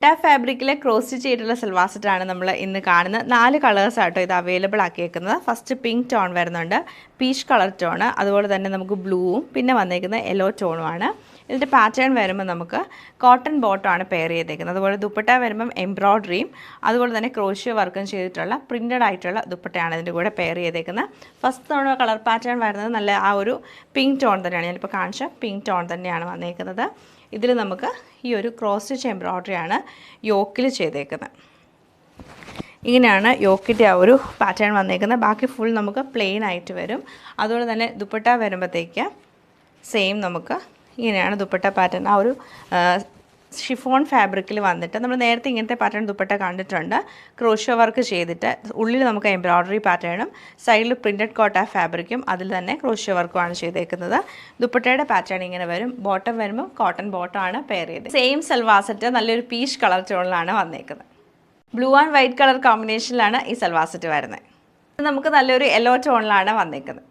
ഫാബ്രിക്കിലെ cross stitch ചെയ്തിട്ടുള്ള സൽവാർ സെറ്റാണ് നമ്മൾ ഇന്ന് കാണുന്നത്. 4 കളേഴ്സ് ആട്ടോ ഇത് അവൈലബിൾ ആക്കിയേക്കുന്നത്. ഫസ്റ്റ് പിങ്ക് ടോൺ വരുന്നുണ്ട്, പീച്ച് കളർ ടോൺ, അതുപോലെ തന്നെ നമുക്ക് ബ്ലൂവും പിന്നെ വന്നേക്കുന്ന യെല്ലോ ടോണുമാണ്. ഇതിൻ്റെ പാറ്റേൺ വരുമ്പോൾ നമുക്ക് കോട്ടൺ ബോട്ടമാണ് പെയർ ചെയ്തേക്കുന്നത്. അതുപോലെ ദുപ്പട്ട വരുമ്പം എംബ്രോയ്ഡറിയും അതുപോലെ തന്നെ ക്രോഷ്യോ വർക്കും ചെയ്തിട്ടുള്ള പ്രിൻറ്റഡ് ആയിട്ടുള്ള ദുപ്പട്ടയാണ് ഇതിൻ്റെ കൂടെ പെയർ ചെയ്തേക്കുന്നത്. ഫസ്റ്റ് തവണ കളർ പാറ്റേൺ വരുന്നത് നല്ല ആ ഒരു പിങ്ക് ടോൺ തന്നെയാണ്. ഞാനിപ്പോൾ കാണിച്ച പിങ്ക് ടോൺ തന്നെയാണ് വന്നേക്കുന്നത്. ഇതിൽ നമുക്ക് ഈ ഒരു ക്രോസ് സ്റ്റിച്ച് എംബ്രോയ്ഡറിയാണ് യോക്കിൽ ചെയ്തേക്കുന്നത്. ഇങ്ങനെയാണ് യോക്കിൻ്റെ ആ ഒരു പാറ്റേൺ വന്നേക്കുന്നത്. ബാക്കി ഫുൾ നമുക്ക് പ്ലെയിൻ ആയിട്ട് വരും. അതുപോലെ തന്നെ ദുപ്പട്ട വരുമ്പോഴത്തേക്ക് സെയിം നമുക്ക് ഇങ്ങനെയാണ് ദുപ്പട്ട പാറ്റേൺ. ആ ഒരു ഷിഫോൺ ഫാബ്രിക്കിൽ വന്നിട്ട് നമ്മൾ നേരത്തെ ഇങ്ങനത്തെ പാറ്റേൺ ദുപ്പട്ട കണ്ടിട്ടുണ്ട്. ക്രോഷ്യോ വർക്ക് ചെയ്തിട്ട് ഉള്ളിൽ നമുക്ക് എംബ്രോയ്ഡറി പാറ്റേണും സൈഡിൽ പ്രിൻറ്റഡ് കോട്ട ഫാബ്രിക്കും അതിൽ തന്നെ ക്രോഷ്യോ വർക്കുമാണ് ചെയ്തേക്കുന്നത്. ദുപ്പട്ടയുടെ പാറ്റേൺ ഇങ്ങനെ വരും. ബോട്ടം വരുമ്പോൾ കോട്ടൺ ബോട്ടമാണ് പെയർ ചെയ്തത്. സെയിം സൽവാർ സെറ്റ് നല്ലൊരു പീച്ച് കളർ ടോണിലാണ് വന്നേക്കുന്നത്. ബ്ലൂ ആൻഡ് വൈറ്റ് കളർ കോമ്പിനേഷനിലാണ് ഈ സൽവാർ സെറ്റ് വരുന്നത്. നമുക്ക് നല്ലൊരു യെല്ലോ ടോണിലാണ് വന്നേക്കുന്നത്.